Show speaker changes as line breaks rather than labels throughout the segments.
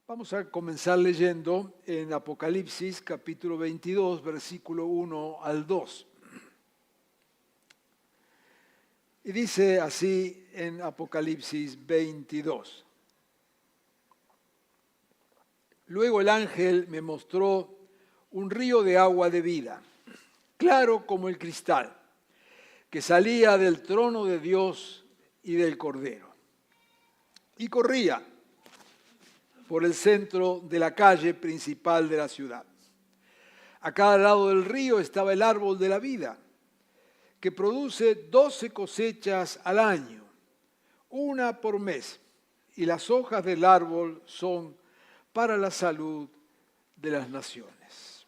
Vamos a comenzar leyendo en Apocalipsis capítulo 22, versículo 1 al 2. Y dice así en Apocalipsis 22. Luego el ángel me mostró un río de agua de vida, claro como el cristal, que salía del trono de Dios y del Cordero. Y corría por el centro de la calle principal de la ciudad. A cada lado del río estaba el árbol de la vida, que produce 12 cosechas al año, una por mes, y las hojas del árbol son para la salud de las naciones.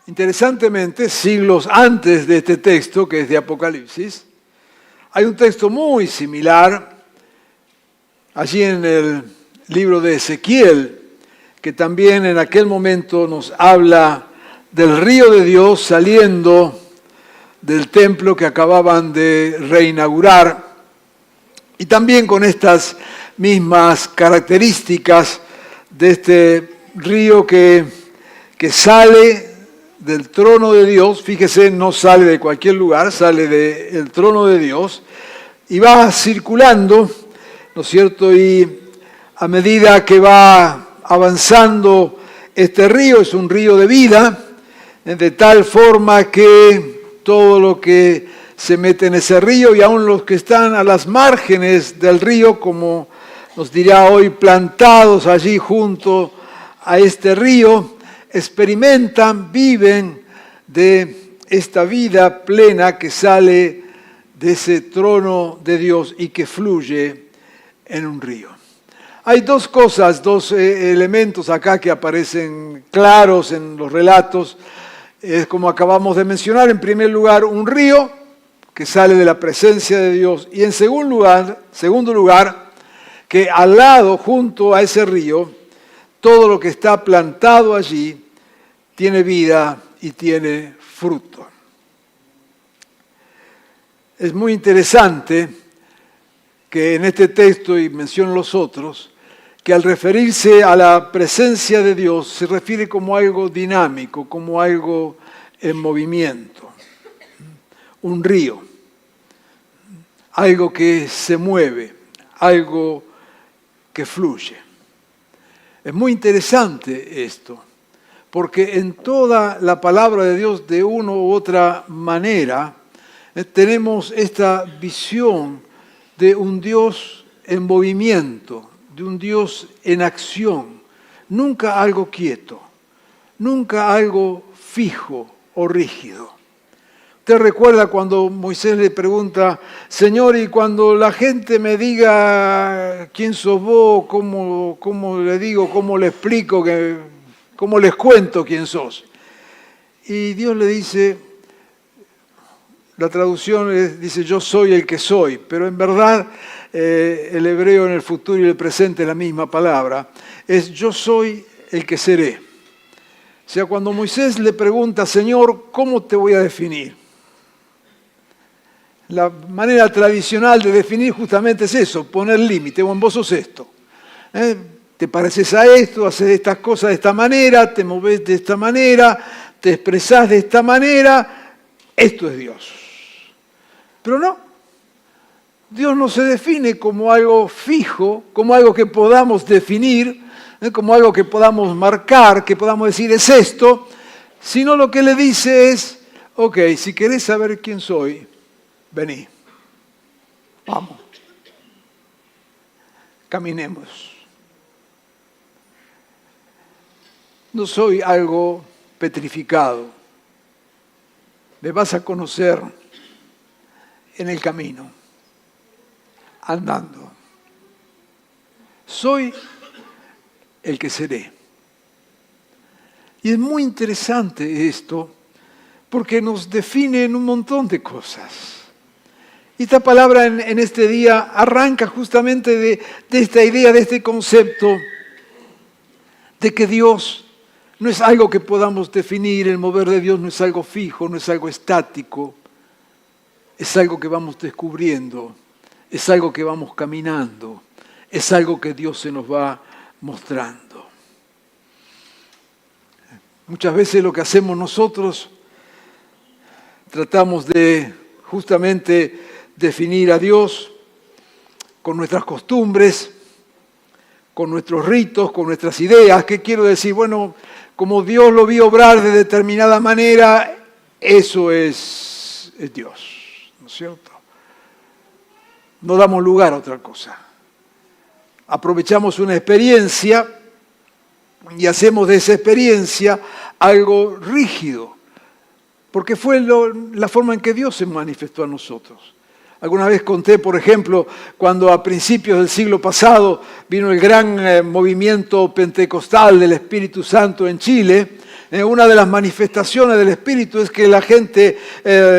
Interesantemente, siglos antes de este texto, que es de Apocalipsis, hay un texto muy similar allí en el libro de Ezequiel, que también en aquel momento nos habla del río de Dios saliendo del templo que acababan de reinaugurar, y también con estas mismas características de este río que sale del trono de Dios. Fíjese, no sale de cualquier lugar, sale del trono de Dios y va circulando, ¿no es cierto? Y a medida que va avanzando este río, es un río de vida, de tal forma que todo lo que se mete en ese río, y aún los que están a las márgenes del río, como nos dirá hoy, plantados allí junto a este río, experimentan, viven de esta vida plena que sale de ese trono de Dios y que fluye en un río. Hay dos cosas, dos elementos acá que aparecen claros en los relatos, como acabamos de mencionar. En primer lugar, un río que sale de la presencia de Dios, y en segundo lugar, que al lado, junto a ese río, todo lo que está plantado allí tiene vida y tiene fruto. Es muy interesante que en este texto, y menciono los otros, que al referirse a la presencia de Dios se refiere como algo dinámico, como algo en movimiento. Un río, algo que se mueve, algo que fluye. Es muy interesante esto, porque en toda la palabra de Dios, de una u otra manera, tenemos esta visión de un Dios en movimiento, de un Dios en acción, nunca algo quieto, nunca algo fijo o rígido. Usted recuerda cuando Moisés le pregunta: Señor, y cuando la gente me diga quién sos vos, cómo le digo, cómo le explico, cómo les cuento quién sos. Y Dios le dice, la traducción dice yo soy el que soy, pero en verdad el hebreo en el futuro y el presente es la misma palabra, es yo soy el que seré. O sea, cuando Moisés le pregunta, Señor, ¿cómo te voy a definir? La manera tradicional de definir justamente es eso, poner límite. Bueno, vos sos esto. Te pareces a esto, haces estas cosas de esta manera, te movés de esta manera, te expresás de esta manera. Esto es Dios. Pero no, Dios no se define como algo fijo, como algo que podamos definir, como algo que podamos marcar, que podamos decir es esto, sino lo que le dice es, ok, si querés saber quién soy, vení, vamos, caminemos. No soy algo petrificado, me vas a conocer en el camino, andando. Soy el que seré. Y es muy interesante esto, porque nos define en un montón de cosas. Y esta palabra en este día arranca justamente de esta idea, de este concepto, de que Dios no es algo que podamos definir, el mover de Dios no es algo fijo, no es algo estático, es algo que vamos descubriendo, es algo que vamos caminando, es algo que Dios se nos va mostrando. Muchas veces lo que hacemos nosotros, tratamos de justamente definir a Dios con nuestras costumbres, con nuestros ritos, con nuestras ideas. ¿Qué quiero decir? Bueno, como Dios lo vio obrar de determinada manera, eso es Dios, ¿no es cierto? No damos lugar a otra cosa. Aprovechamos una experiencia y hacemos de esa experiencia algo rígido, porque fue la forma en que Dios se manifestó a nosotros. Alguna vez conté, por ejemplo, cuando a principios del siglo pasado vino el gran movimiento pentecostal del Espíritu Santo en Chile. Una de las manifestaciones del Espíritu es que la gente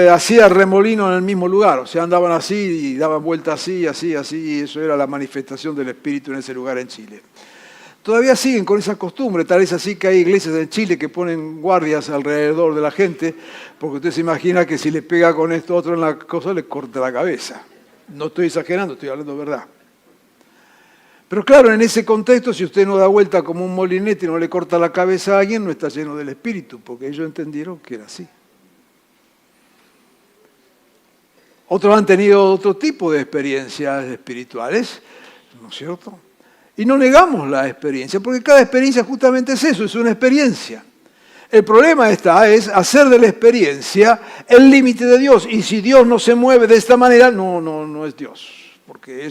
hacía remolino en el mismo lugar. O sea, andaban así y daban vueltas así, así, así. Y eso era la manifestación del Espíritu en ese lugar en Chile. Todavía siguen con esa costumbre, tal vez así que hay iglesias en Chile que ponen guardias alrededor de la gente, porque usted se imagina que si le pega con esto otro en la cosa, le corta la cabeza. No estoy exagerando, estoy hablando de verdad. Pero claro, en ese contexto, si usted no da vuelta como un molinete y no le corta la cabeza a alguien, no está lleno del Espíritu, porque ellos entendieron que era así. Otros han tenido otro tipo de experiencias espirituales, ¿no es cierto? Y no negamos la experiencia, porque cada experiencia justamente es eso, es una experiencia. El problema es hacer de la experiencia el límite de Dios. Y si Dios no se mueve de esta manera, no es Dios. Porque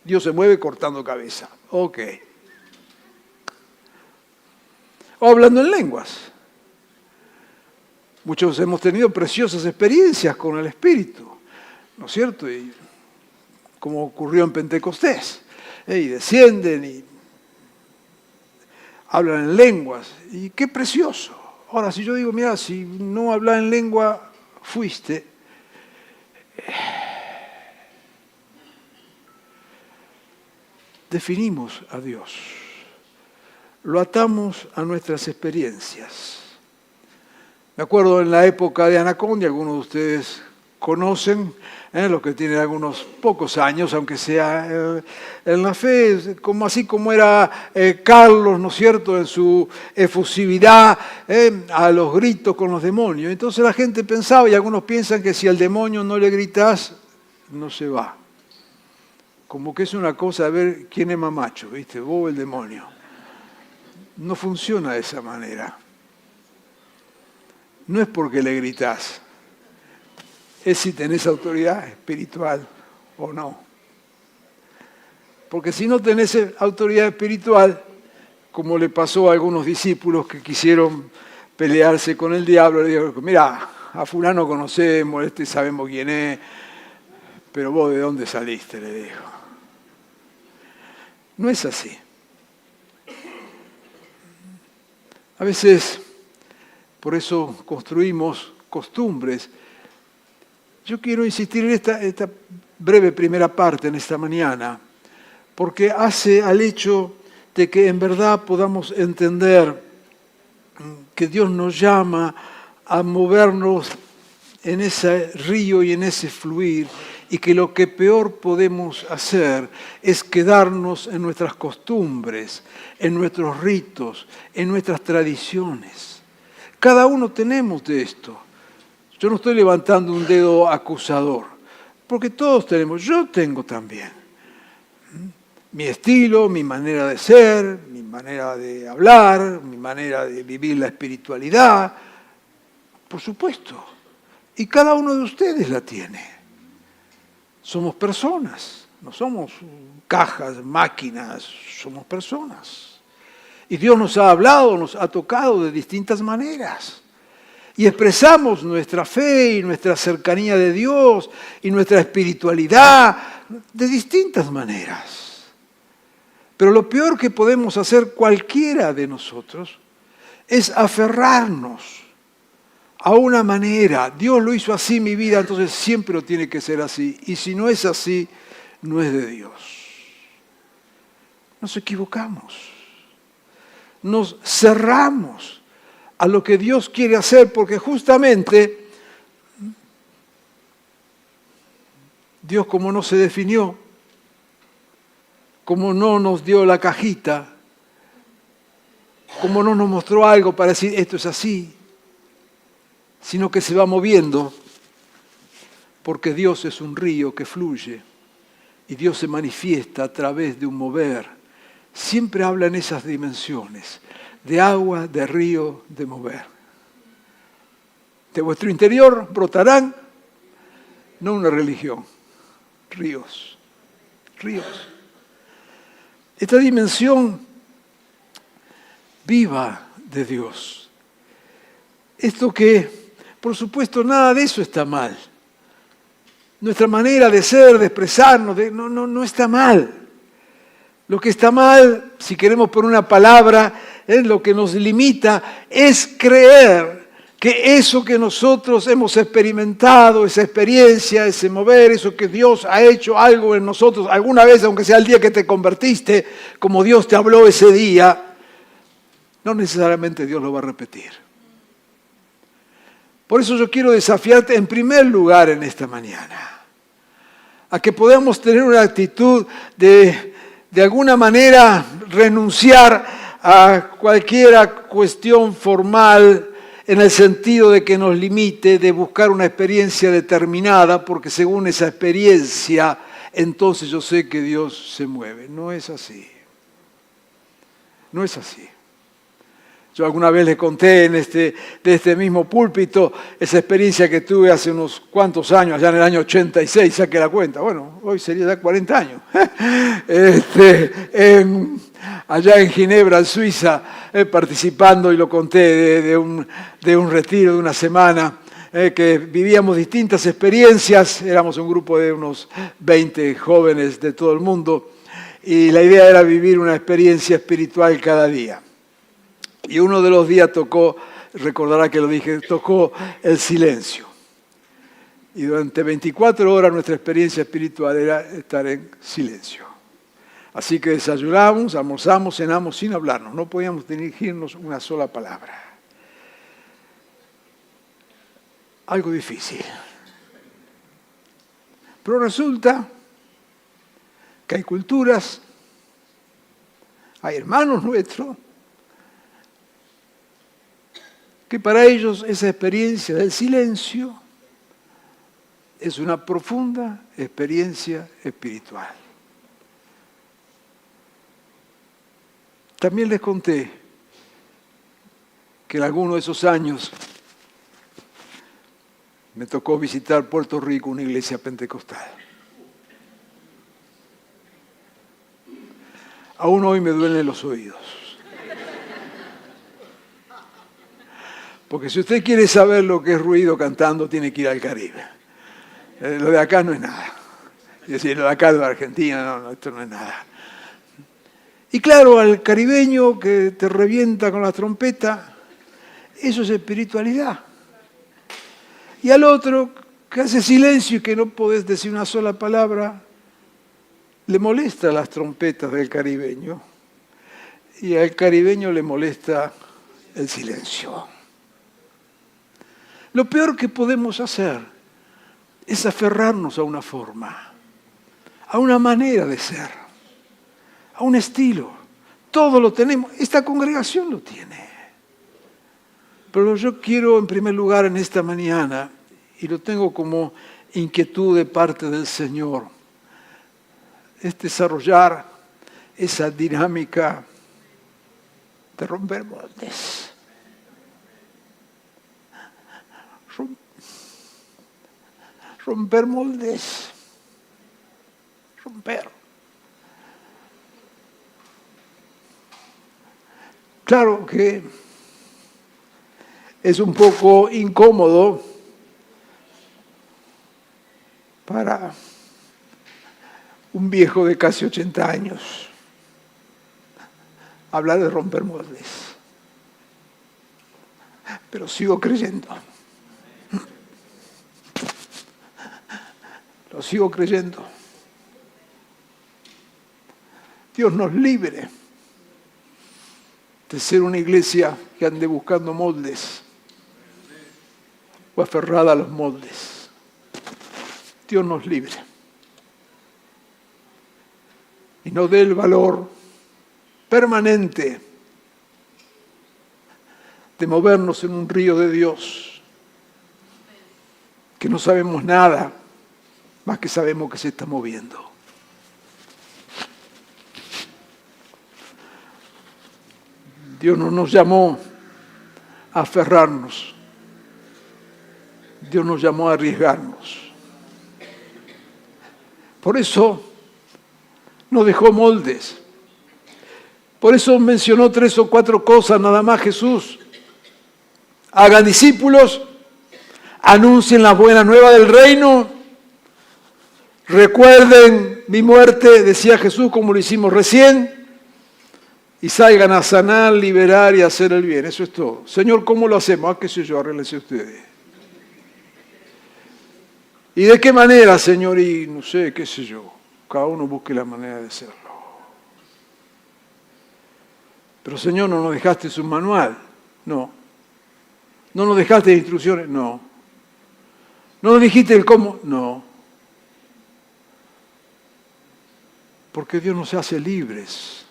Dios se mueve cortando cabeza. Ok. O hablando en lenguas. Muchos hemos tenido preciosas experiencias con el Espíritu, ¿no es cierto? Y como ocurrió en Pentecostés. Y descienden y hablan en lenguas. Y qué precioso. Ahora, si yo digo, mira, si no hablas en lengua, fuiste. Definimos a Dios. Lo atamos a nuestras experiencias. Me acuerdo en la época de Anacondia, algunos de ustedes conocen, los que tienen algunos pocos años, aunque sea en la fe, así como era Carlos, ¿no es cierto?, en su efusividad a los gritos con los demonios. Entonces la gente pensaba, y algunos piensan que si al demonio no le gritas, no se va. Como que es una cosa de ver quién es más macho, ¿viste? Vos o el demonio. No funciona de esa manera. No es porque le gritás. Es si tenés autoridad espiritual o no. Porque si no tenés autoridad espiritual, como le pasó a algunos discípulos que quisieron pelearse con el diablo, le dijeron, mira, a fulano conocemos, sabemos quién es, pero vos ¿de dónde saliste?, le dijo. No es así. A veces, por eso construimos costumbres. Yo quiero insistir en esta breve primera parte en esta mañana, porque hace al hecho de que en verdad podamos entender que Dios nos llama a movernos en ese río y en ese fluir, y que lo que peor podemos hacer es quedarnos en nuestras costumbres, en nuestros ritos, en nuestras tradiciones. Cada uno tenemos de esto. Yo no estoy levantando un dedo acusador, porque todos tenemos, yo tengo también. Mi estilo, mi manera de ser, mi manera de hablar, mi manera de vivir la espiritualidad, por supuesto. Y cada uno de ustedes la tiene. Somos personas, no somos cajas, máquinas, somos personas. Y Dios nos ha hablado, nos ha tocado de distintas maneras. Y expresamos nuestra fe y nuestra cercanía de Dios y nuestra espiritualidad de distintas maneras. Pero lo peor que podemos hacer cualquiera de nosotros es aferrarnos a una manera. Dios lo hizo así en mi vida, entonces siempre lo tiene que ser así. Y si no es así, no es de Dios. Nos equivocamos. Nos cerramos a lo que Dios quiere hacer, porque justamente Dios, como no se definió, como no nos dio la cajita, como no nos mostró algo para decir esto es así, sino que se va moviendo, porque Dios es un río que fluye y Dios se manifiesta a través de un mover. Siempre habla en esas dimensiones, de agua, de río, de mover. De vuestro interior brotarán, no una religión, ríos, ríos. Esta dimensión viva de Dios. Esto que, por supuesto, nada de eso está mal. Nuestra manera de ser, de expresarnos, no está mal. Lo que está mal, si queremos poner una palabra, lo que nos limita, es creer que eso que nosotros hemos experimentado, esa experiencia, ese mover, eso que Dios ha hecho algo en nosotros, alguna vez, aunque sea el día que te convertiste, como Dios te habló ese día, no necesariamente Dios lo va a repetir. Por eso yo quiero desafiarte en primer lugar en esta mañana, a que podamos tener una actitud de alguna manera renunciar a cualquier cuestión formal en el sentido de que nos limite, de buscar una experiencia determinada, porque según esa experiencia, entonces yo sé que Dios se mueve. No es así. No es así. Yo alguna vez les conté de este mismo púlpito esa experiencia que tuve hace unos cuantos años, allá en el año 86, saqué la cuenta. Bueno, hoy sería ya 40 años. Allá en Ginebra, en Suiza, participando, y lo conté, de un retiro de una semana, que vivíamos distintas experiencias. Éramos un grupo de unos 20 jóvenes de todo el mundo, y la idea era vivir una experiencia espiritual cada día. Y uno de los días tocó, recordará que lo dije, tocó el silencio. Y durante 24 horas nuestra experiencia espiritual era estar en silencio. Así que desayunamos, almorzamos, cenamos sin hablarnos. No podíamos dirigirnos una sola palabra. Algo difícil. Pero resulta que hay culturas, hay hermanos nuestros, que para ellos esa experiencia del silencio es una profunda experiencia espiritual. También les conté que en alguno de esos años me tocó visitar Puerto Rico, una iglesia pentecostal. Aún hoy me duelen los oídos. Porque si usted quiere saber lo que es ruido cantando, tiene que ir al Caribe. Lo de acá no es nada. Es decir, lo de acá de Argentina, no, esto no es nada. Y claro, al caribeño que te revienta con la trompeta, eso es espiritualidad. Y al otro que hace silencio y que no podés decir una sola palabra, le molesta las trompetas del caribeño. Y al caribeño le molesta el silencio. Lo peor que podemos hacer es aferrarnos a una forma, a una manera de ser, a un estilo. Todo lo tenemos, esta congregación lo tiene. Pero yo quiero en primer lugar en esta mañana, y lo tengo como inquietud de parte del Señor, es desarrollar esa dinámica de romper moldes. Romper moldes. Romper. Claro que es un poco incómodo para un viejo de casi 80 años hablar de romper moldes. Pero sigo creyendo. Lo sigo creyendo. Dios nos libre de ser una iglesia que ande buscando moldes o aferrada a los moldes. Dios nos libre. y nos dé el valor permanente de movernos en un río de Dios, que no sabemos nada, más que sabemos que se está moviendo. Dios no nos llamó a aferrarnos, Dios nos llamó a arriesgarnos. Por eso nos dejó moldes. Por eso mencionó 3 o 4 cosas nada más Jesús. Hagan discípulos, anuncien la buena nueva del reino, recuerden mi muerte, decía Jesús, como lo hicimos recién, y salgan a sanar, liberar y hacer el bien. Eso es todo. Señor, ¿cómo lo hacemos? Qué sé yo, arréglense ustedes. ¿Y de qué manera, Señor? Y no sé, qué sé yo. Cada uno busque la manera de hacerlo. Pero, Señor, ¿no nos dejaste un manual? No. ¿No nos dejaste instrucciones? No. ¿No nos dijiste el cómo? No. Porque Dios nos hace libres.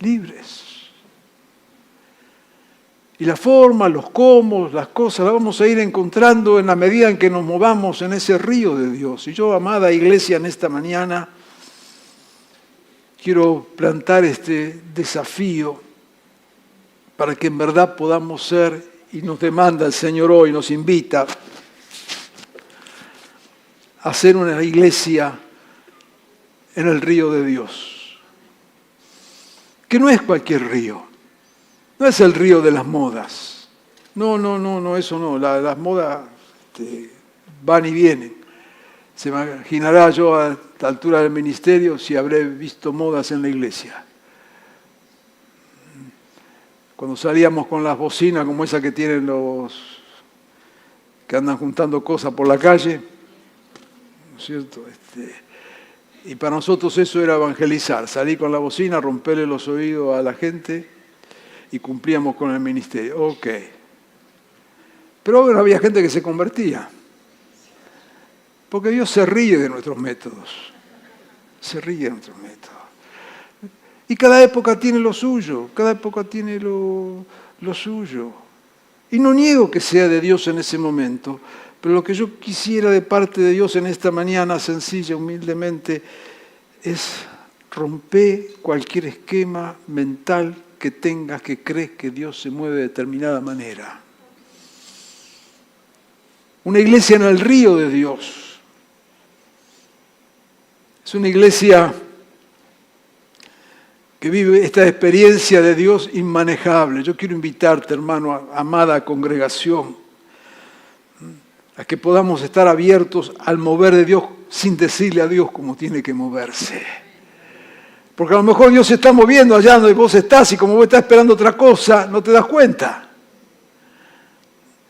Libres. Y la forma, los cómo, las cosas, las vamos a ir encontrando en la medida en que nos movamos en ese río de Dios. Y yo, amada iglesia, en esta mañana quiero plantar este desafío para que en verdad podamos ser, y nos demanda el Señor hoy, nos invita a ser una iglesia en el río de Dios. Que no es cualquier río. No es el río de las modas. No, eso no. Las modas van y vienen. Se imaginará yo a esta altura del ministerio si habré visto modas en la iglesia. Cuando salíamos con las bocinas como esa que tienen los que andan juntando cosas por la calle, ¿no es cierto? Y para nosotros eso era evangelizar. Salir con la bocina, romperle los oídos a la gente y cumplíamos con el ministerio. Ok. Pero bueno, había gente que se convertía. Porque Dios se ríe de nuestros métodos. Se ríe de nuestros métodos. Y cada época tiene lo suyo. Cada época tiene lo suyo. Y no niego que sea de Dios en ese momento. Pero lo que yo quisiera de parte de Dios en esta mañana, sencilla, humildemente, es romper cualquier esquema mental que tengas que crees que Dios se mueve de determinada manera. Una iglesia en el río de Dios. Es una iglesia que vive esta experiencia de Dios inmanejable. Yo quiero invitarte, hermano, amada congregación, a que podamos estar abiertos al mover de Dios sin decirle a Dios cómo tiene que moverse. Porque a lo mejor Dios se está moviendo allá donde vos estás y como vos estás esperando otra cosa, no te das cuenta.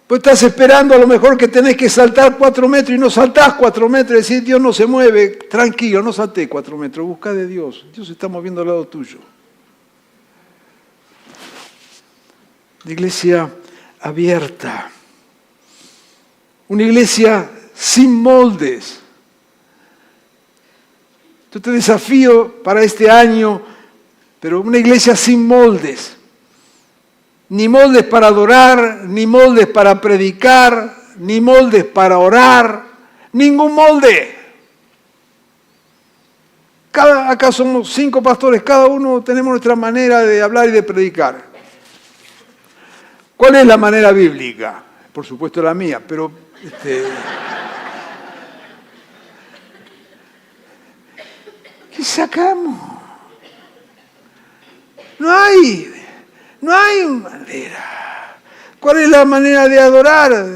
Vos estás esperando a lo mejor que tenés que saltar 4 metros y no saltás 4 metros y decís, Dios no se mueve, tranquilo, no salté 4 metros, buscá de Dios. Dios se está moviendo al lado tuyo. Una iglesia abierta. Una iglesia sin moldes. Yo te desafío para este año, pero una iglesia sin moldes. Ni moldes para adorar, ni moldes para predicar, ni moldes para orar, ningún molde. Acá somos 5 pastores, cada uno tenemos nuestra manera de hablar y de predicar. ¿Cuál es la manera bíblica? Por supuesto la mía, pero ¿qué sacamos? No hay manera. ¿Cuál es la manera de adorar?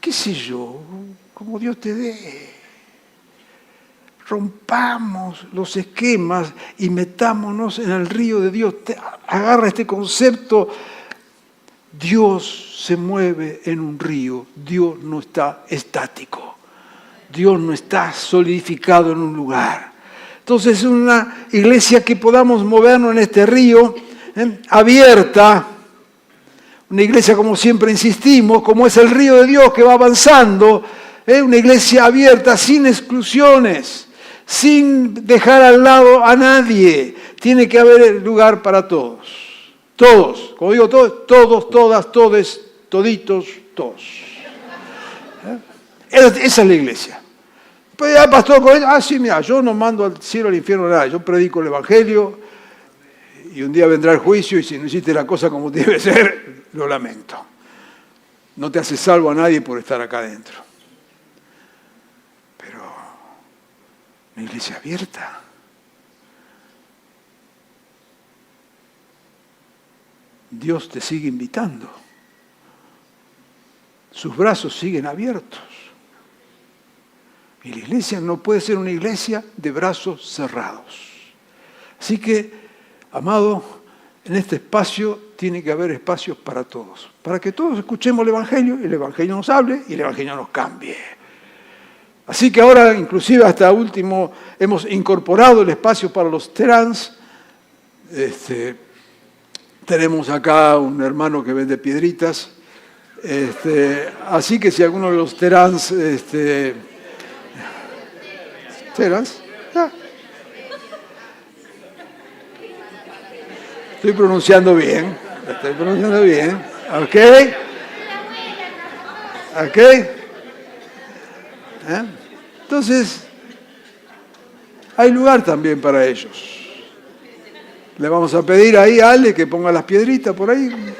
¿Qué sé yo? Como Dios te dé. Rompamos los esquemas y metámonos en el río de Dios. Agarra este concepto. Dios se mueve en un río. Dios no está estático. Dios no está solidificado en un lugar. Entonces es una iglesia que podamos movernos en este río abierta. Una iglesia, como siempre insistimos, como es el río de Dios que va avanzando. Una iglesia abierta, sin exclusiones, sin dejar al lado a nadie. Tiene que haber lugar para todos. Todos. Como digo todos, todos, todas, todes, toditos, todos. Esa es la iglesia. Pues ya, pastor, sí, mira, yo no mando al cielo, al infierno, nada. Yo predico el evangelio y un día vendrá el juicio y si no hiciste la cosa como debe ser, lo lamento. No te hace salvo a nadie por estar acá adentro. Pero una iglesia abierta. Dios te sigue invitando. Sus brazos siguen abiertos. Y la iglesia no puede ser una iglesia de brazos cerrados. Así que, amado, en este espacio tiene que haber espacios para todos. Para que todos escuchemos el Evangelio, y el Evangelio nos hable y el Evangelio nos cambie. Así que ahora, inclusive hasta último, hemos incorporado el espacio para los terans. Tenemos acá un hermano que vende piedritas. Así que si alguno de los terans... ¿Terans? Ah. Estoy pronunciando bien. ¿Ok? ¿Ok? Entonces, hay lugar también para ellos. Le vamos a pedir ahí a Ale que ponga las piedritas por ahí.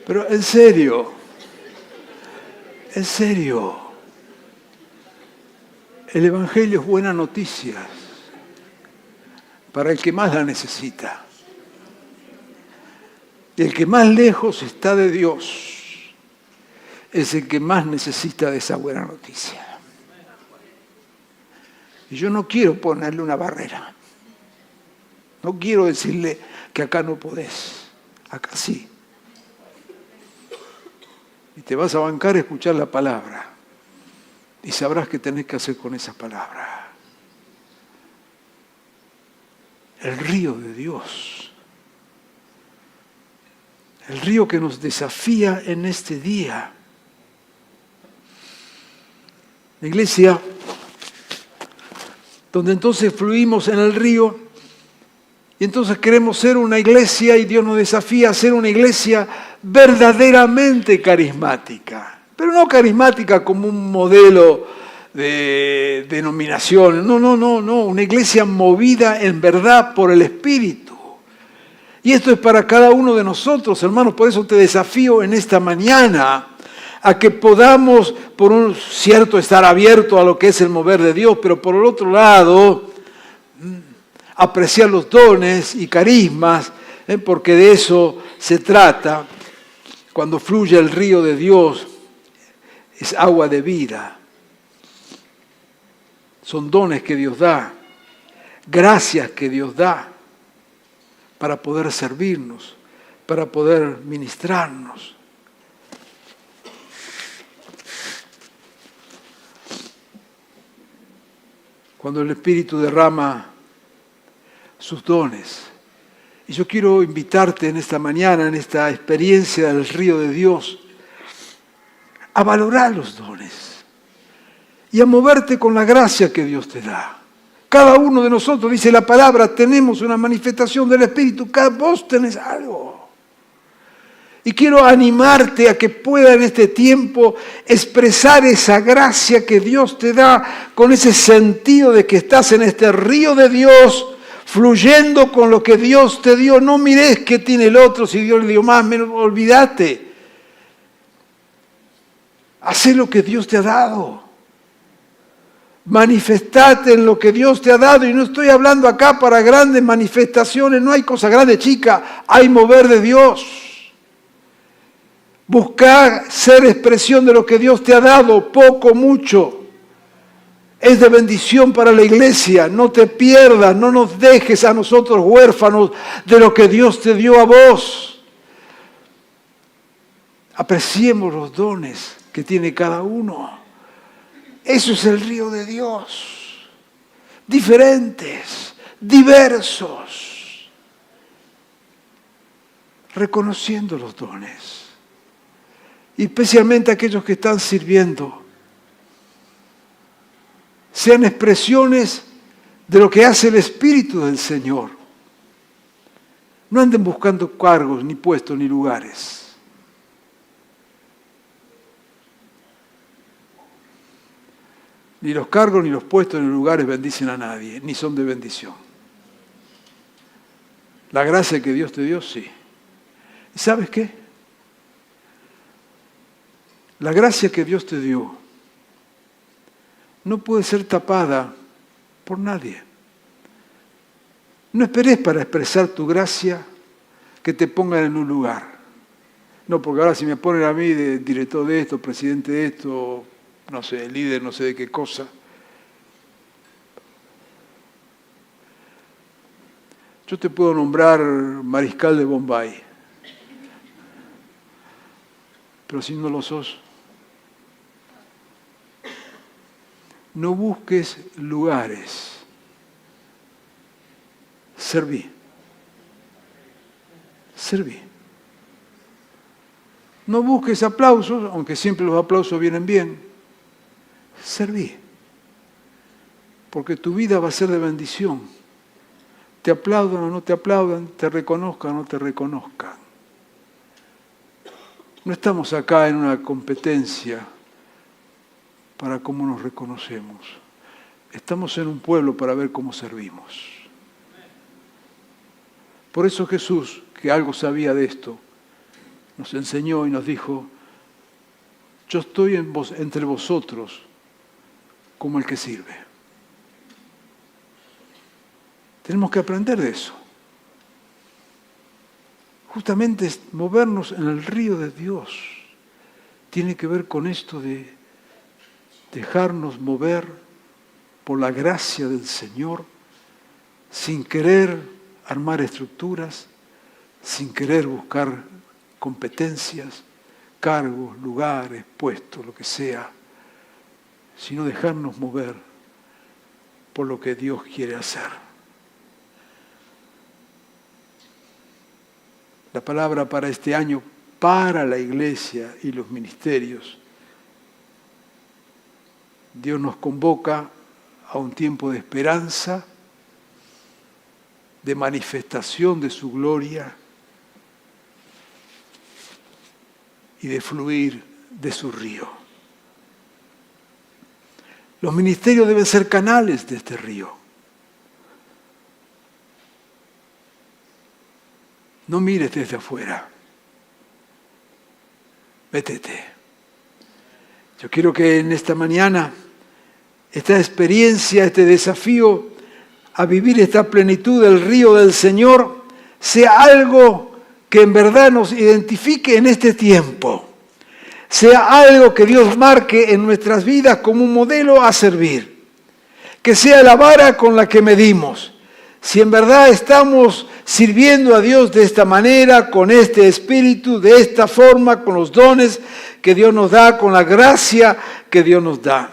Pero en serio, el Evangelio es buena noticia para el que más la necesita. Y el que más lejos está de Dios es el que más necesita de esa buena noticia. Y yo no quiero ponerle una barrera. No quiero decirle que acá no podés, acá sí. Y te vas a bancar a escuchar la palabra. Y sabrás qué tenés que hacer con esa palabra. El río de Dios. El río que nos desafía en este día. La iglesia, donde entonces fluimos en el río, y entonces queremos ser una iglesia, y Dios nos desafía a ser una iglesia verdaderamente carismática. Pero no carismática como un modelo de denominación. No. Una iglesia movida en verdad por el Espíritu. Y esto es para cada uno de nosotros, hermanos. Por eso te desafío en esta mañana a que podamos, por un cierto, estar abierto a lo que es el mover de Dios, pero por el otro lado, apreciar los dones y carismas, porque de eso se trata. Cuando fluye el río de Dios, es agua de vida. Son dones que Dios da, gracias que Dios da para poder servirnos, para poder ministrarnos. Cuando el Espíritu derrama sus dones. Y yo quiero invitarte en esta mañana, en esta experiencia del río de Dios, a valorar los dones y a moverte con la gracia que Dios te da. Cada uno de nosotros, dice la palabra, tenemos una manifestación del Espíritu, vos tenés algo. Y quiero animarte a que pueda en este tiempo expresar esa gracia que Dios te da con ese sentido de que estás en este río de Dios, fluyendo con lo que Dios te dio. No mires qué tiene el otro, si Dios le dio más, menos, olvídate. Haz lo que Dios te ha dado. Manifestate en lo que Dios te ha dado. Y no estoy hablando acá para grandes manifestaciones. No hay cosa grande, chica. Hay mover de Dios. Buscar ser expresión de lo que Dios te ha dado, poco, mucho. Es de bendición para la iglesia. No te pierdas, no nos dejes a nosotros huérfanos de lo que Dios te dio a vos. Apreciemos los dones que tiene cada uno. Eso es el río de Dios. Diferentes, diversos. Reconociendo los dones. Y especialmente aquellos que están sirviendo. sean expresiones de lo que hace el Espíritu del Señor. No anden buscando cargos, ni puestos, ni lugares. Ni los cargos, ni los puestos, ni los lugares bendicen a nadie, ni son de bendición. La gracia que Dios te dio, sí. ¿Y sabes qué? La gracia que Dios te dio no puede ser tapada por nadie. No esperes para expresar tu gracia que te pongan en un lugar. No, porque ahora si me ponen a mí de director de esto, presidente de esto, no sé, líder no sé de qué cosa. Yo te puedo nombrar mariscal de Bombay, pero si no lo sos, no busques lugares. Serví. Serví. No busques aplausos, aunque siempre los aplausos vienen bien. Serví. Porque tu vida va a ser de bendición. Te aplaudan o no te aplaudan, te reconozcan o no te reconozcan. No estamos acá en una competencia para cómo nos reconocemos. Estamos en un pueblo para ver cómo servimos. Por eso Jesús, que algo sabía de esto, nos enseñó y nos dijo, yo estoy entre vosotros como el que sirve. Tenemos que aprender de eso. Justamente movernos en el río de Dios tiene que ver con esto de dejarnos mover por la gracia del Señor sin querer armar estructuras, sin querer buscar competencias, cargos, lugares, puestos, lo que sea, sino dejarnos mover por lo que Dios quiere hacer. La palabra para este año, para la iglesia y los ministerios, Dios nos convoca a un tiempo de esperanza, de manifestación de su gloria y de fluir de su río. Los ministerios deben ser canales de este río. No mires desde afuera. Métete. Yo quiero que en esta mañana, esta experiencia, este desafío a vivir esta plenitud del río del Señor, sea algo que en verdad nos identifique en este tiempo. Sea algo que Dios marque en nuestras vidas como un modelo a servir. Que sea la vara con la que medimos. Si en verdad estamos sirviendo a Dios de esta manera, con este espíritu, de esta forma, con los dones que Dios nos da, con la gracia que Dios nos da.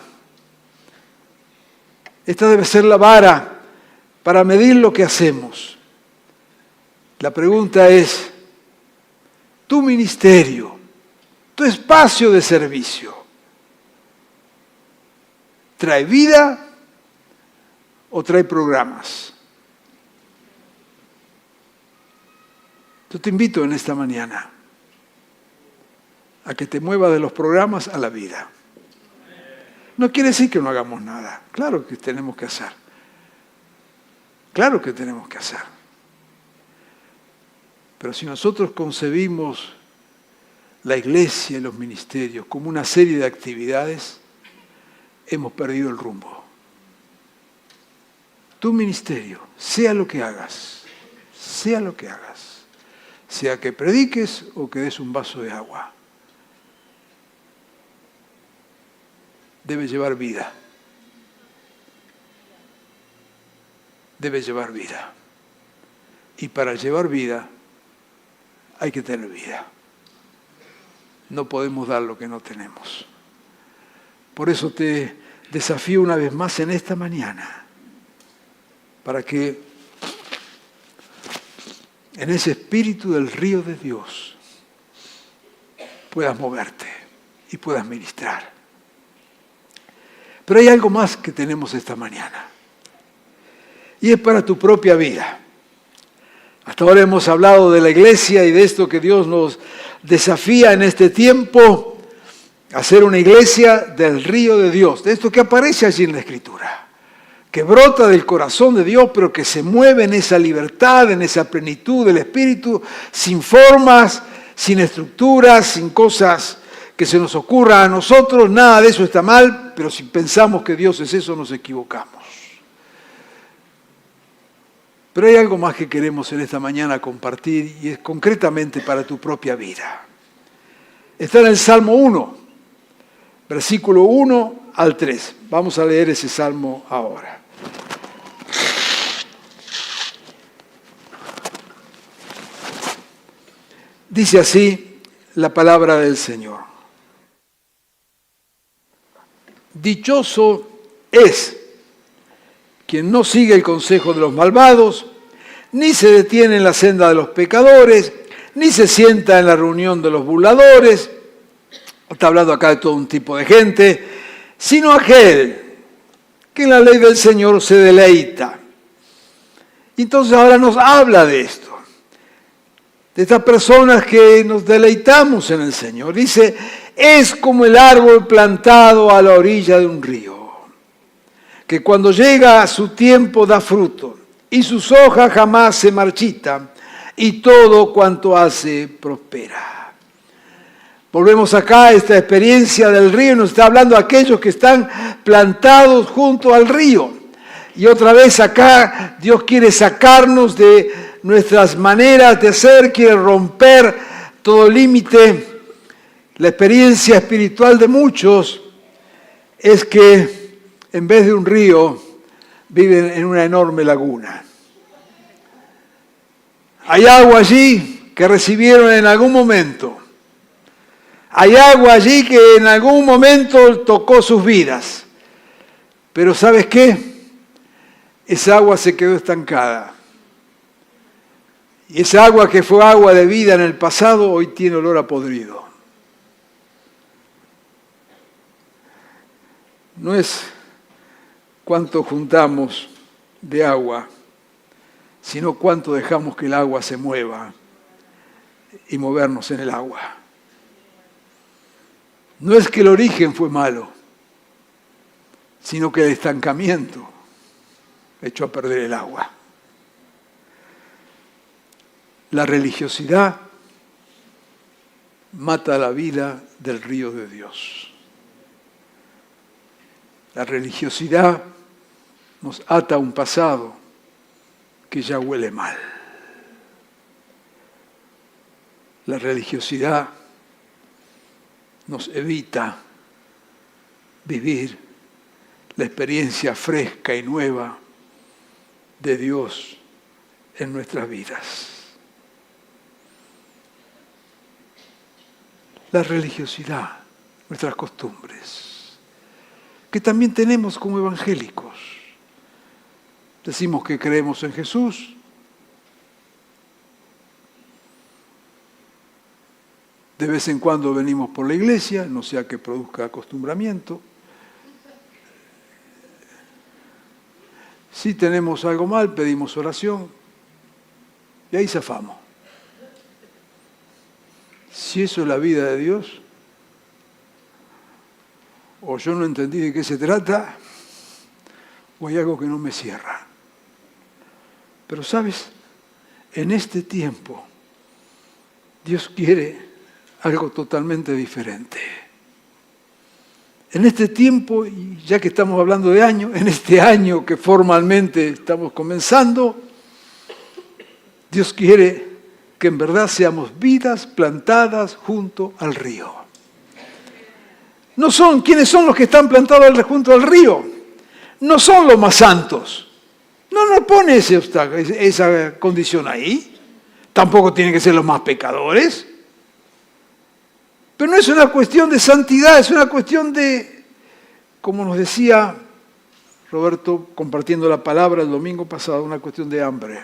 Esta debe ser la vara para medir lo que hacemos. La pregunta es, tu ministerio, tu espacio de servicio, ¿trae vida o trae programas? Yo te invito en esta mañana a que te muevas de los programas a la vida. No quiere decir que no hagamos nada. Claro que tenemos que hacer. Claro que tenemos que hacer. Pero si nosotros concebimos la iglesia y los ministerios como una serie de actividades, hemos perdido el rumbo. Tu ministerio, sea lo que hagas, sea que prediques o que des un vaso de agua, debe llevar vida. Debe llevar vida. Y para llevar vida hay que tener vida. No podemos dar lo que no tenemos. Por eso te desafío una vez más en esta mañana, para que en ese espíritu del río de Dios puedas moverte y puedas ministrar. Pero hay algo más que tenemos esta mañana. Y es para tu propia vida. Hasta ahora hemos hablado de la iglesia y de esto que Dios nos desafía en este tiempo, a ser una iglesia del río de Dios, de esto que aparece allí en la Escritura, que brota del corazón de Dios, pero que se mueve en esa libertad, en esa plenitud del Espíritu, sin formas, sin estructuras, sin cosas que se nos ocurran a nosotros. Nada de eso está mal, pero si pensamos que Dios es eso, nos equivocamos. Pero hay algo más que queremos en esta mañana compartir y es concretamente para tu propia vida. Está en el Salmo 1, versículo 1 al 3. Vamos a leer ese salmo ahora. Dice así la palabra del Señor. Dichoso es quien no sigue el consejo de los malvados, ni se detiene en la senda de los pecadores, ni se sienta en la reunión de los burladores. Está hablando acá de todo un tipo de gente, sino aquel que en la ley del Señor se deleita. Y entonces ahora nos habla de esto, de estas personas que nos deleitamos en el Señor. Dice, es como el árbol plantado a la orilla de un río, que cuando llega a su tiempo da fruto, y sus hojas jamás se marchitan, y todo cuanto hace prospera. Volvemos acá a esta experiencia del río, nos está hablando de aquellos que están plantados junto al río. Y otra vez acá Dios quiere sacarnos de nuestras maneras de ser, quiere romper todo límite. La experiencia espiritual de muchos es que en vez de un río, viven en una enorme laguna. Hay agua allí que recibieron en algún momento. Hay agua allí que en algún momento tocó sus vidas. Pero ¿sabes qué? Esa agua se quedó estancada. Y esa agua que fue agua de vida en el pasado, hoy tiene olor a podrido. No es cuánto juntamos de agua, sino cuánto dejamos que el agua se mueva y movernos en el agua. No es que el origen fue malo, sino que el estancamiento echó a perder el agua. La religiosidad mata la vida del río de Dios. La religiosidad nos ata a un pasado que ya huele mal. La religiosidad nos evita vivir la experiencia fresca y nueva de Dios en nuestras vidas. La religiosidad, nuestras costumbres, que también tenemos como evangélicos. Decimos que creemos en Jesús. De vez en cuando venimos por la iglesia, no sea que produzca acostumbramiento. Si tenemos algo mal, pedimos oración y ahí zafamos. Si eso es la vida de Dios, o yo no entendí de qué se trata, o hay algo que no me cierra. Pero ¿sabes? En este tiempo, Dios quiere algo totalmente diferente. En este tiempo, y ya que estamos hablando de año, en este año que formalmente estamos comenzando, Dios quiere que en verdad seamos vidas plantadas junto al río. No son, ¿quiénes son los que están plantados junto al río? No son los más santos. No pone ese obstáculo, esa condición ahí. Tampoco tienen que ser los más pecadores. Pero no es una cuestión de santidad, es una cuestión de, como nos decía Roberto compartiendo la palabra el domingo pasado, una cuestión de hambre.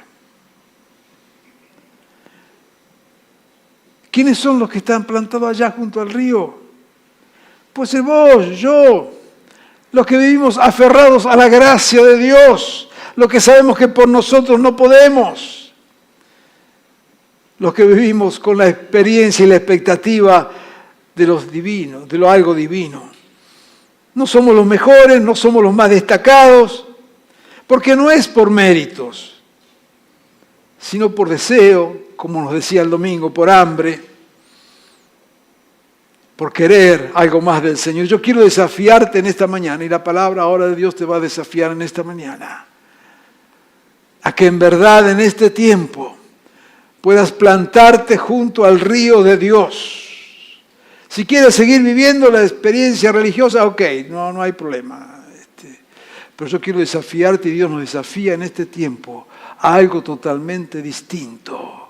¿Quiénes son los que están plantados allá junto al río? Pues vos, yo, Los que vivimos aferrados a la gracia de Dios, los que sabemos que por nosotros no podemos. Los que vivimos con la experiencia y la expectativa de los divinos, de lo algo divino. No somos los mejores, no somos los más destacados, porque no es por méritos, sino por deseo, como nos decía el domingo, por hambre, por querer algo más del Señor. Yo quiero desafiarte en esta mañana, y la palabra ahora de Dios te va a desafiar en esta mañana, a que en verdad en este tiempo puedas plantarte junto al río de Dios. Si quieres seguir viviendo la experiencia religiosa, ok, no hay problema. Pero yo quiero desafiarte, y Dios nos desafía en este tiempo a algo totalmente distinto,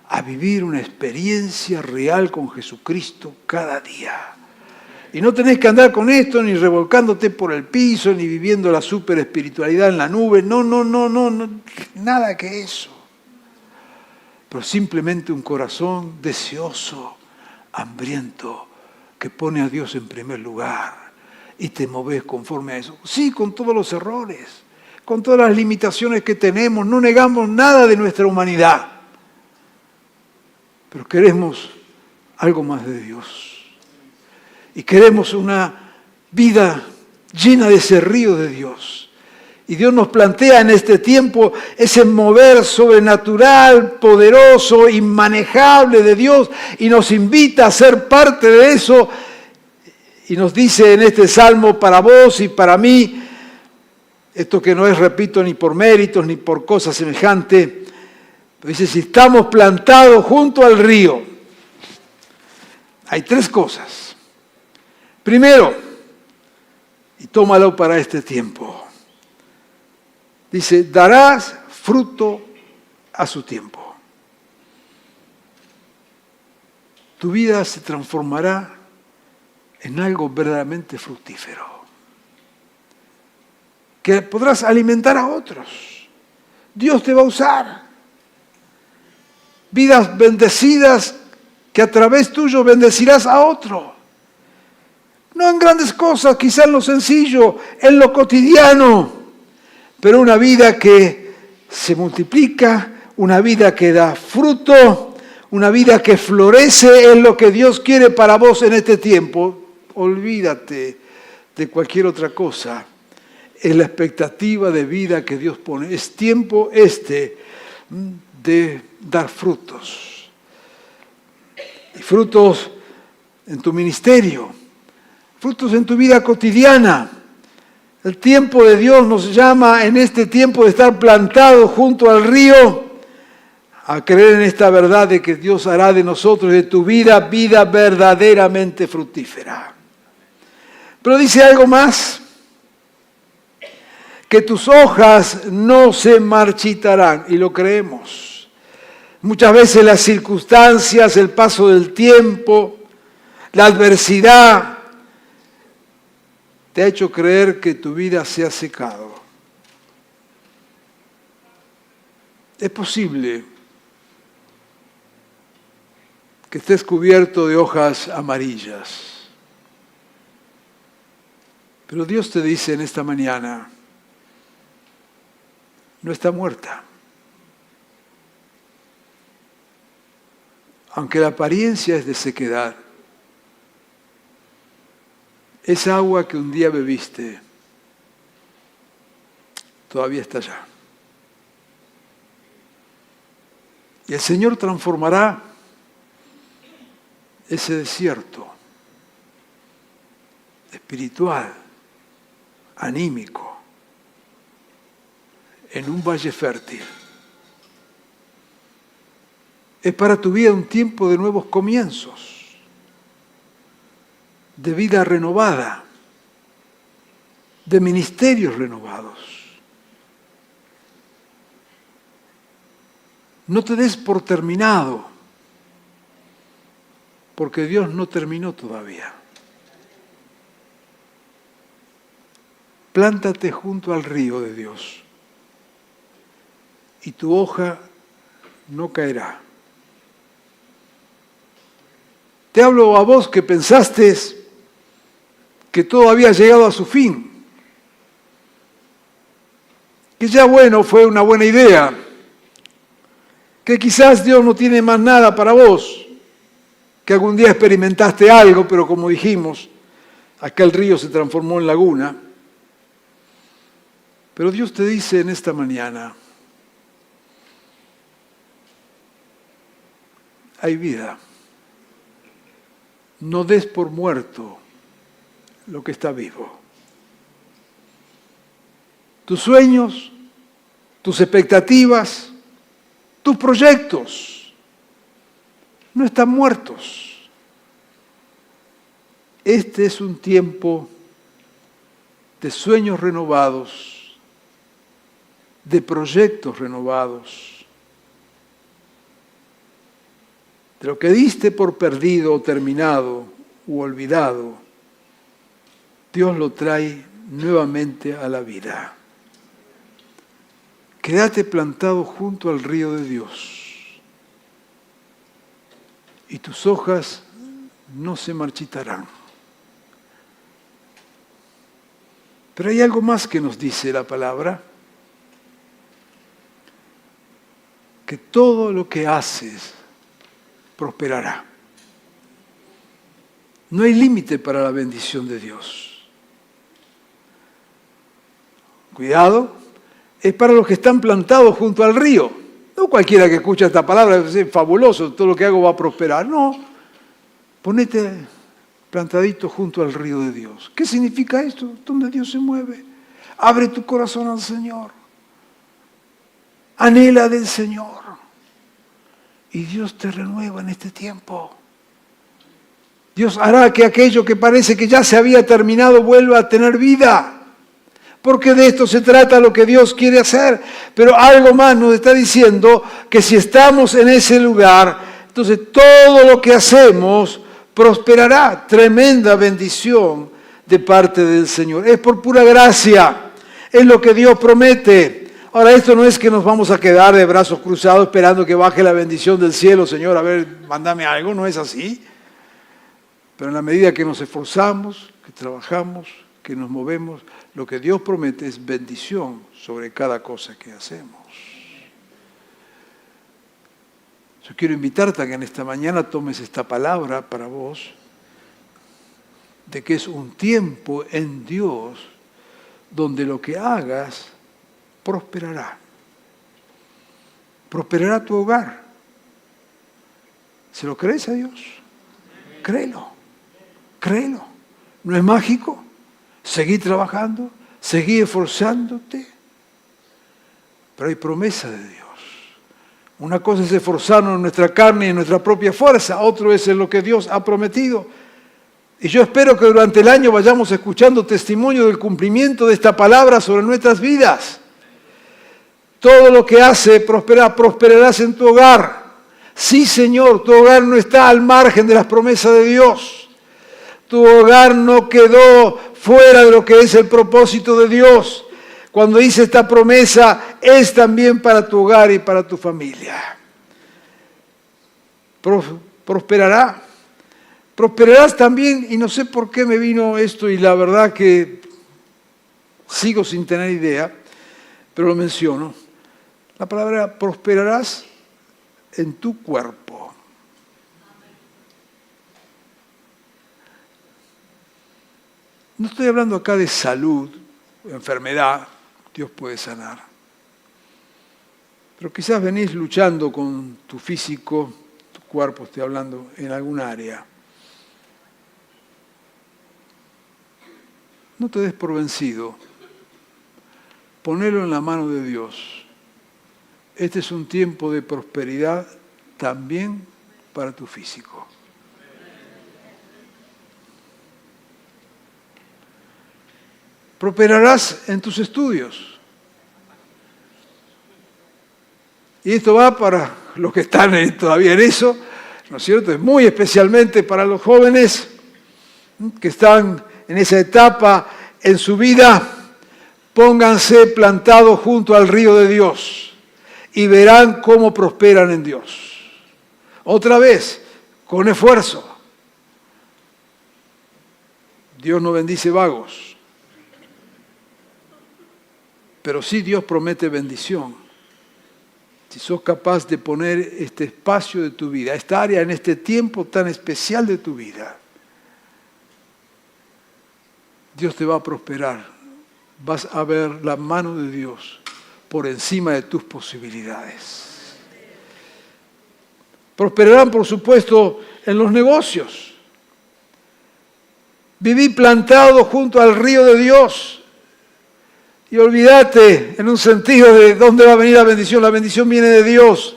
a vivir una experiencia real con Jesucristo cada día. Y no tenés que andar con esto, ni revolcándote por el piso, ni viviendo la super espiritualidad en la nube. No, nada que eso. Pero simplemente un corazón deseoso, hambriento, que pone a Dios en primer lugar y te moves conforme a eso. Sí, con todos los errores, con todas las limitaciones que tenemos, no negamos nada de nuestra humanidad, pero queremos algo más de Dios. Y queremos una vida llena de ese río de Dios. Y Dios nos plantea en este tiempo ese mover sobrenatural, poderoso, inmanejable de Dios, y nos invita a ser parte de eso. Y nos dice en este salmo para vos y para mí, esto que no es, repito, ni por méritos ni por cosas semejantes, pero dice, si estamos plantados junto al río, hay tres cosas. Primero, y tómalo para este tiempo, dice, darás fruto a su tiempo. Tu vida se transformará en algo verdaderamente fructífero, que podrás alimentar a otros. Dios te va a usar. Vidas bendecidas que a través tuyo bendecirás a otro. No en grandes cosas, quizá en lo sencillo, en lo cotidiano, pero una vida que se multiplica, una vida que da fruto, una vida que florece es lo que Dios quiere para vos en este tiempo. Olvídate de cualquier otra cosa. Es la expectativa de vida que Dios pone. Es tiempo de dar frutos. Y frutos en tu ministerio, frutos en tu vida cotidiana. El tiempo de Dios nos llama en este tiempo de estar plantados junto al río a creer en esta verdad de que Dios hará de nosotros, de tu vida verdaderamente fructífera. Pero dice algo más, que tus hojas no se marchitarán, y lo creemos. Muchas veces las circunstancias, el paso del tiempo, la adversidad, te ha hecho creer que tu vida se ha secado. Es posible que estés cubierto de hojas amarillas. Pero Dios te dice en esta mañana, no está muerta. Aunque la apariencia es de sequedad, esa agua que un día bebiste todavía está allá. Y el Señor transformará ese desierto espiritual, anímico, en un valle fértil. Es para tu vida un tiempo de nuevos comienzos, de vida renovada, de ministerios renovados. No te des por terminado, porque Dios no terminó todavía. Plántate junto al río de Dios y tu hoja no caerá. Te hablo a vos que pensaste que todo había llegado a su fin, que ya bueno, fue una buena idea, que quizás Dios no tiene más nada para vos, que algún día experimentaste algo, pero como dijimos, acá el río se transformó en laguna. Pero Dios te dice en esta mañana, hay vida. No des por muerto lo que está vivo. Tus sueños, tus expectativas, tus proyectos no están muertos. Este es un tiempo de sueños renovados, de proyectos renovados, de lo que diste por perdido o terminado u olvidado, Dios lo trae nuevamente a la vida. Quédate plantado junto al río de Dios y tus hojas no se marchitarán. Pero hay algo más que nos dice la palabra, que todo lo que haces prosperará. No hay límite para la bendición de Dios. Cuidado, es para los que están plantados junto al río. No cualquiera que escucha esta palabra dice, fabuloso, todo lo que hago va a prosperar. No, ponete plantadito junto al río de Dios. ¿Qué significa esto? Donde Dios se mueve. Abre tu corazón al Señor. Anhela del Señor. Y Dios te renueva en este tiempo. Dios hará que aquello que parece que ya se había terminado vuelva a tener vida. Porque de esto se trata lo que Dios quiere hacer. Pero algo más nos está diciendo que si estamos en ese lugar, entonces todo lo que hacemos prosperará. Tremenda bendición de parte del Señor. Es por pura gracia. Es lo que Dios promete. Ahora, esto no es que nos vamos a quedar de brazos cruzados esperando que baje la bendición del cielo. Señor, a ver, mándame algo. No es así. Pero en la medida que nos esforzamos, que trabajamos, que nos movemos, lo que Dios promete es bendición sobre cada cosa que hacemos. Yo quiero invitarte a que en esta mañana tomes esta palabra para vos, de que es un tiempo en Dios donde lo que hagas prosperará. Prosperará tu hogar. ¿Se lo crees a Dios? Créelo. Créelo. ¿No es mágico? Seguí trabajando, seguí esforzándote. Pero hay promesa de Dios. Una cosa es esforzarnos en nuestra carne y en nuestra propia fuerza, otro es en lo que Dios ha prometido. Y yo espero que durante el año vayamos escuchando testimonio del cumplimiento de esta palabra sobre nuestras vidas. Todo lo que hace prosperarás en tu hogar. Sí, Señor, tu hogar no está al margen de las promesas de Dios. Tu hogar no quedó fuera de lo que es el propósito de Dios. Cuando hice esta promesa, es también para tu hogar y para tu familia. Prosperará. Prosperarás también, y no sé por qué me vino esto, y la verdad que sigo sin tener idea, pero lo menciono. La palabra prosperarás en tu cuerpo. No estoy hablando acá de salud, enfermedad, Dios puede sanar. Pero quizás venís luchando con tu físico, tu cuerpo, estoy hablando, en algún área. No te des por vencido. Ponelo en la mano de Dios. Este es un tiempo de prosperidad también para tu físico. Prosperarás en tus estudios. Y esto va para los que están todavía en eso, ¿no es cierto? Es muy especialmente para los jóvenes que están en esa etapa en su vida. Pónganse plantados junto al río de Dios y verán cómo prosperan en Dios. Otra vez, con esfuerzo. Dios no bendice vagos, pero sí Dios promete bendición. Si sos capaz de poner este espacio de tu vida, esta área en este tiempo tan especial de tu vida, Dios te va a prosperar. Vas a ver la mano de Dios por encima de tus posibilidades. Prosperarán, por supuesto, en los negocios. Viví plantado junto al río de Dios. Y olvídate, en un sentido, de dónde va a venir la bendición. La bendición viene de Dios.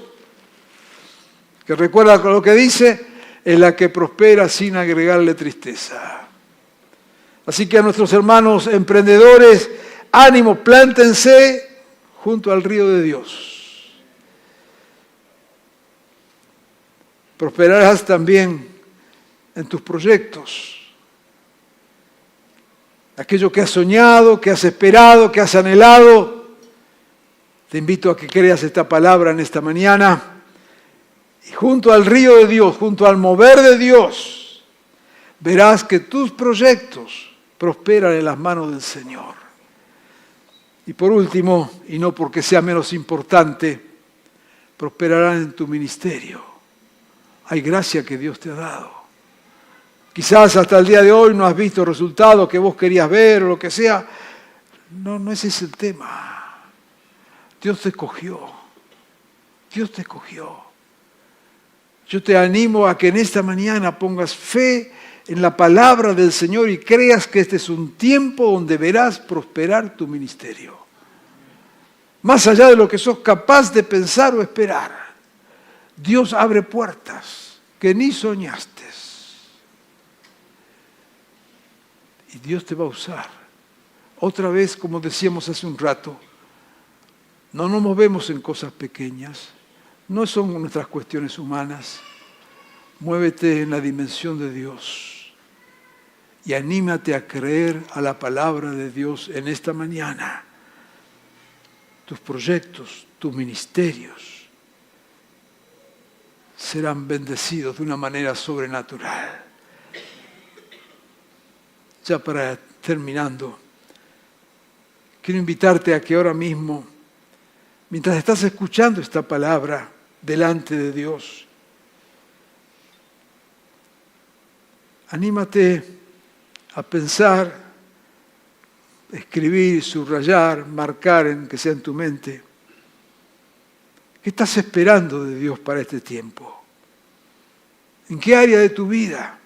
Que recuerda lo que dice, es la que prospera sin agregarle tristeza. Así que a nuestros hermanos emprendedores, ánimo, plántense junto al río de Dios. Prosperarás también en tus proyectos. Aquello que has soñado, que has esperado, que has anhelado. Te invito a que creas esta palabra en esta mañana. Y junto al río de Dios, junto al mover de Dios, verás que tus proyectos prosperan en las manos del Señor. Y por último, y no porque sea menos importante, prosperarán en tu ministerio. Hay gracia que Dios te ha dado. Quizás hasta el día de hoy no has visto resultados que vos querías ver o lo que sea. No ese es el tema. Dios te escogió. Dios te escogió. Yo te animo a que en esta mañana pongas fe en la palabra del Señor y creas que este es un tiempo donde verás prosperar tu ministerio. Más allá de lo que sos capaz de pensar o esperar, Dios abre puertas que ni soñaste. Y Dios te va a usar. Otra vez, como decíamos hace un rato, no nos movemos en cosas pequeñas, no son nuestras cuestiones humanas. Muévete en la dimensión de Dios y anímate a creer a la palabra de Dios en esta mañana. Tus proyectos, tus ministerios serán bendecidos de una manera sobrenatural. Ya para terminando, quiero invitarte a que ahora mismo, mientras estás escuchando esta palabra delante de Dios, anímate a pensar, escribir, subrayar, marcar, en que sea en tu mente. ¿Qué estás esperando de Dios para este tiempo? ¿En qué área de tu vida?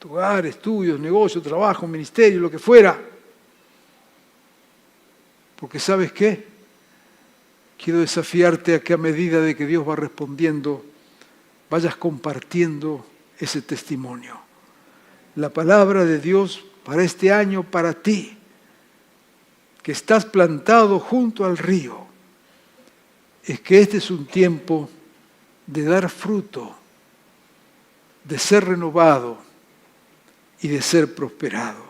Tu hogar, estudios, negocio, trabajo, ministerio, lo que fuera. Porque ¿sabes qué? Quiero desafiarte a que a medida de que Dios va respondiendo, vayas compartiendo ese testimonio. La palabra de Dios para este año, para ti, que estás plantado junto al río, es que este es un tiempo de dar fruto, de ser renovado, y de ser prosperado.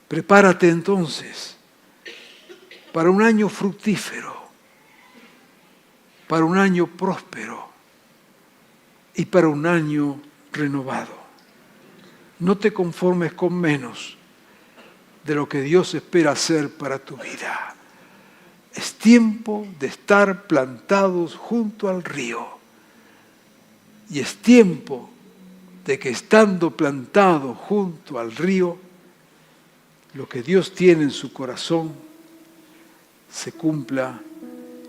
Prepárate entonces para un año fructífero, para un año próspero y para un año renovado. No te conformes con menos de lo que Dios espera hacer para tu vida. Es tiempo de estar plantados junto al río y es tiempo de que estando plantado junto al río, lo que Dios tiene en su corazón se cumpla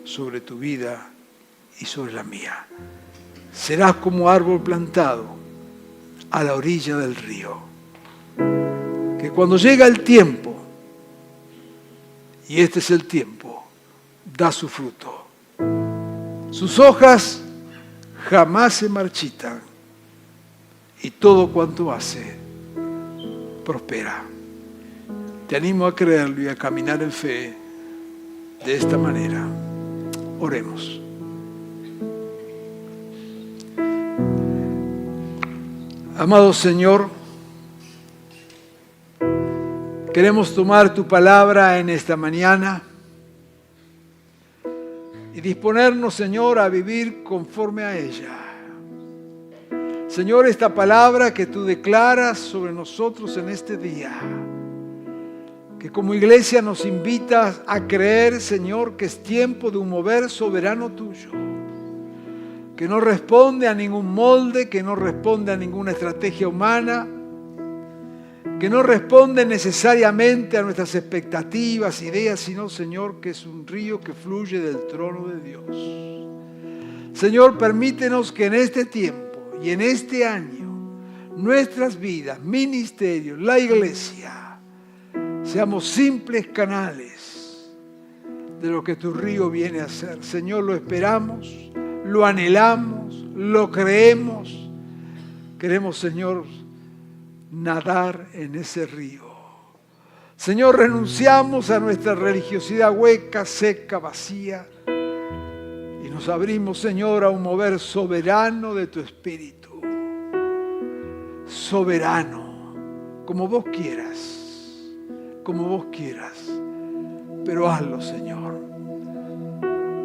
sobre tu vida y sobre la mía. Serás como árbol plantado a la orilla del río, que cuando llega el tiempo, y este es el tiempo, da su fruto. Sus hojas jamás se marchitan y todo cuanto hace prospera. Te animo a creerlo y a caminar en fe de esta manera. Oremos. Amado Señor, queremos tomar tu palabra en esta mañana y disponernos, Señor, a vivir conforme a ella. Señor, esta palabra que tú declaras sobre nosotros en este día, que como iglesia nos invitas a creer, Señor, que es tiempo de un mover soberano tuyo, que no responde a ningún molde, que no responde a ninguna estrategia humana, que no responde necesariamente a nuestras expectativas, ideas, sino, Señor, que es un río que fluye del trono de Dios. Señor, permítenos que en este tiempo y en este año, nuestras vidas, ministerios, la iglesia, seamos simples canales de lo que tu río viene a hacer. Señor, lo esperamos, lo anhelamos, lo creemos. Queremos, Señor, nadar en ese río. Señor, renunciamos a nuestra religiosidad hueca, seca, vacía, y nos abrimos, Señor, a un mover soberano de tu Espíritu. Soberano, como vos quieras, pero hazlo, Señor.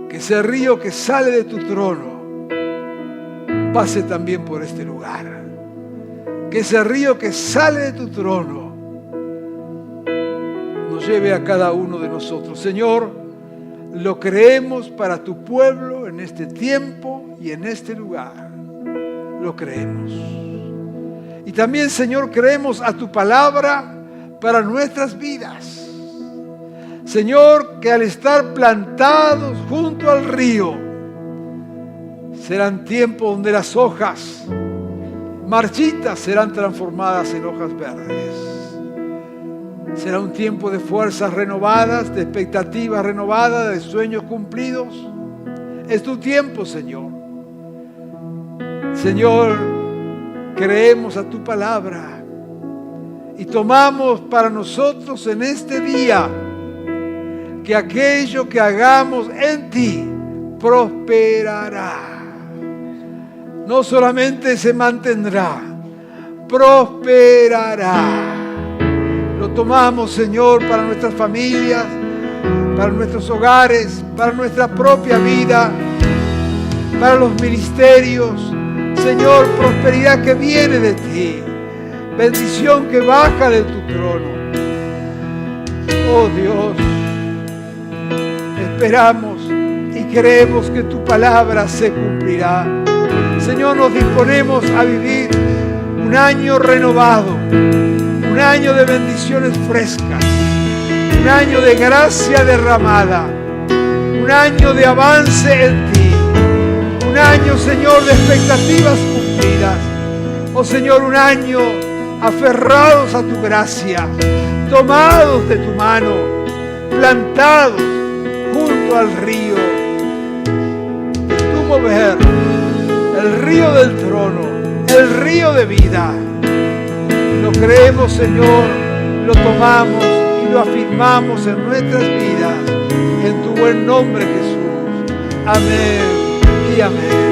Que ese río que sale de tu trono pase también por este lugar. Que ese río que sale de tu trono nos lleve a cada uno de nosotros. Señor, lo creemos para tu pueblo en este tiempo y en este lugar. Lo creemos. Y también, Señor, creemos a tu palabra para nuestras vidas. Señor, que al estar plantados junto al río, serán tiempos donde las hojas marchitas serán transformadas en hojas verdes. Será un tiempo de fuerzas renovadas, de expectativas renovadas, de sueños cumplidos. Es tu tiempo, Señor. Señor, creemos a tu palabra y tomamos para nosotros en este día que aquello que hagamos en ti prosperará. No solamente se mantendrá, prosperará. Lo tomamos, Señor, para nuestras familias, para nuestros hogares, para nuestra propia vida, para los ministerios. Señor, prosperidad que viene de ti, bendición que baja de tu trono. Oh Dios, esperamos y creemos que tu palabra se cumplirá. Señor, nos disponemos a vivir un año renovado, un año de bendiciones frescas, un año de gracia derramada, un año de avance en ti, un año, Señor, de expectativas cumplidas. Oh Señor, un año aferrados a tu gracia, tomados de tu mano, plantados junto al río, tu mover, el río del trono, el río de vida. Lo creemos, Señor, lo tomamos y lo afirmamos en nuestras vidas, en tu buen nombre, Jesús. Amén y amén.